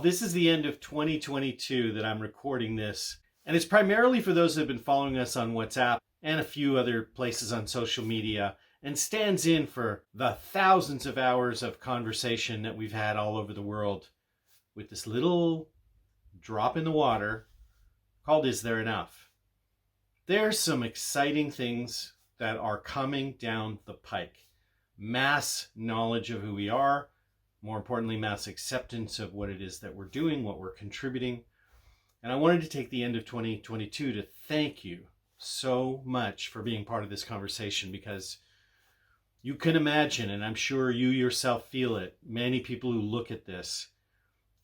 This is the end of 2022 that I'm recording this, and it's primarily for those that have been following us on WhatsApp and a few other places on social media, and stands in for the thousands of hours of conversation that we've had all over the world with this little drop in the water called Is There Enough? There's some exciting things that are coming down the pike. Mass knowledge of who we are, more importantly, mass acceptance of what it is that we're doing, what we're contributing. And I wanted to take the end of 2022 to thank you so much for being part of this conversation, because you can imagine, and I'm sure you yourself feel it, many people who look at this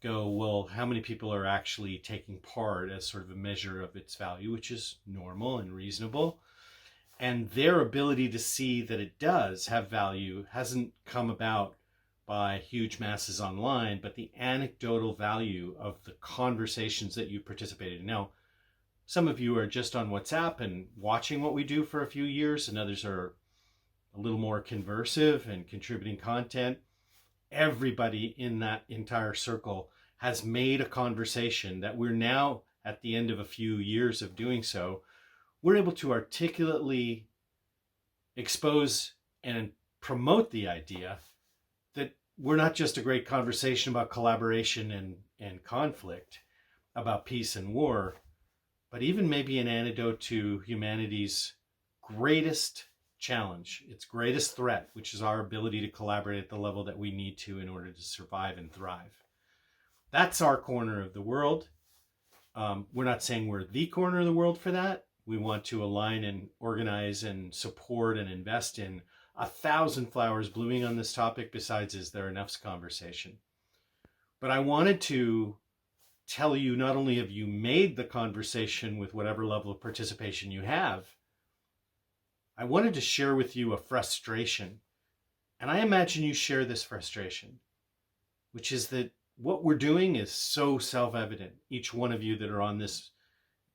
go, well, how many people are actually taking part as sort of a measure of its value, which is normal and reasonable. And their ability to see that it does have value hasn't come about by huge masses online, but the anecdotal value of the conversations that you participated in. Now, some of you are just on WhatsApp and watching what we do for a few years, and others are a little more conversive and contributing content. Everybody in that entire circle has made a conversation that we're now, at the end of a few years of doing so, we're able to articulately expose and promote the idea that we're not just a great conversation about collaboration and conflict, about peace and war, but even maybe an antidote to humanity's greatest challenge, its greatest threat, which is our ability to collaborate at the level that we need to in order to survive and thrive. That's our corner of the world. We're not saying we're the corner of the world for that. We want to align and organize and support and invest in 1,000 flowers blooming on this topic besides Is There Enough's conversation. But I wanted to tell you, not only have you made the conversation with whatever level of participation you have, I wanted to share with you a frustration. And I imagine you share this frustration, which is that what we're doing is so self-evident. Each one of you that are on this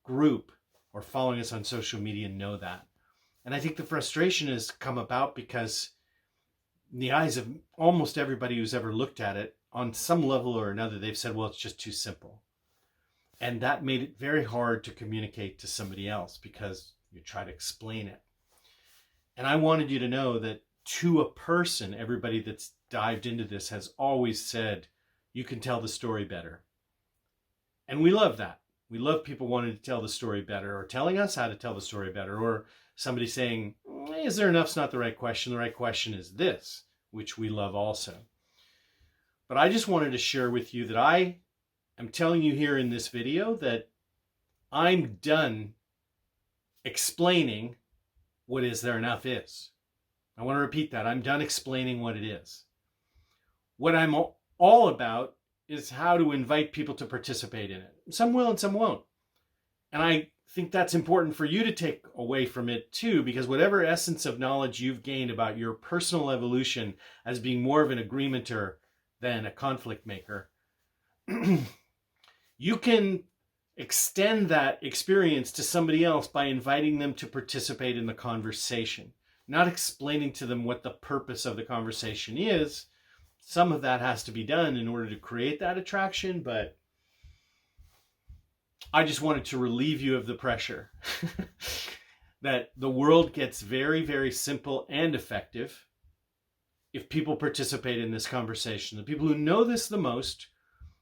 group or following us on social media know that. And I think the frustration has come about because in the eyes of almost everybody who's ever looked at it, on some level or another, they've said, well, it's just too simple. And that made it very hard to communicate to somebody else because you try to explain it. And I wanted you to know that to a person, everybody that's dived into this has always said, you can tell the story better. And we love that. We love people wanting to tell the story better, or telling us how to tell the story better, or somebody saying, is there enough's not the right question. The right question is this, which we love also. But I just wanted to share with you that I am telling you here in this video that I'm done explaining what Is There Enough is. I want to repeat that. I'm done explaining what it is. What I'm all about is how to invite people to participate in it. Some will and some won't. And I think that's important for you to take away from it too, because whatever essence of knowledge you've gained about your personal evolution as being more of an agreementer than a conflict maker, you can extend that experience to somebody else by inviting them to participate in the conversation, not explaining to them what the purpose of the conversation is. Some of that has to be done in order to create that attraction, but I just wanted to relieve you of the pressure that the world gets very, very simple and effective if people participate in this conversation. The people who know this the most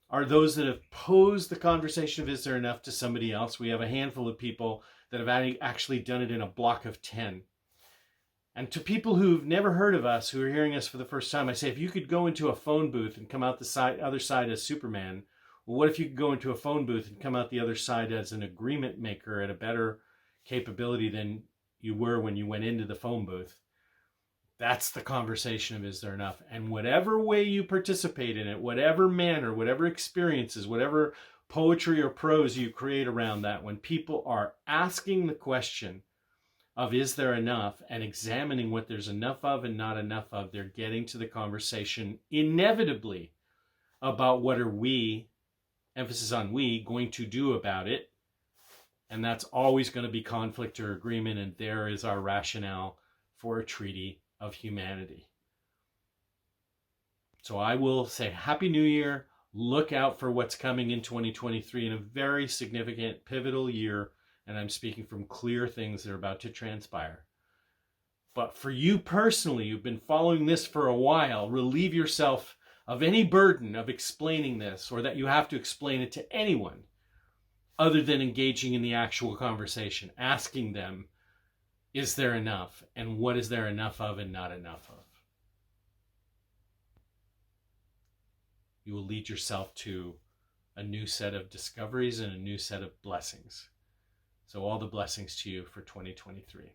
are those that have posed the conversation of Is There Enough to somebody else. We have a handful of people that have actually done it in a block of 10. And to people who've never heard of us, who are hearing us for the first time, I say, if you could go into a phone booth and come out the other side as Superman, well, what if you could go into a phone booth and come out the other side as an agreement maker at a better capability than you were when you went into the phone booth? That's the conversation of Is There Enough? And whatever way you participate in it, whatever manner, whatever experiences, whatever poetry or prose you create around that, when people are asking the question of Is There Enough and examining what there's enough of and not enough of, they're getting to the conversation inevitably about what are we, emphasis on we, going to do about it. And that's always going to be conflict or agreement, and there is our rationale for a treaty of humanity. So I will say Happy New Year. Look out for what's coming in 2023 in a very significant, pivotal year. And I'm speaking from clear things that are about to transpire. But for you personally, you've been following this for a while, relieve yourself of any burden of explaining this, or that you have to explain it to anyone other than engaging in the actual conversation, asking them, is there enough? And what is there enough of and not enough of? You will lead yourself to a new set of discoveries and a new set of blessings. So all the blessings to you for 2023.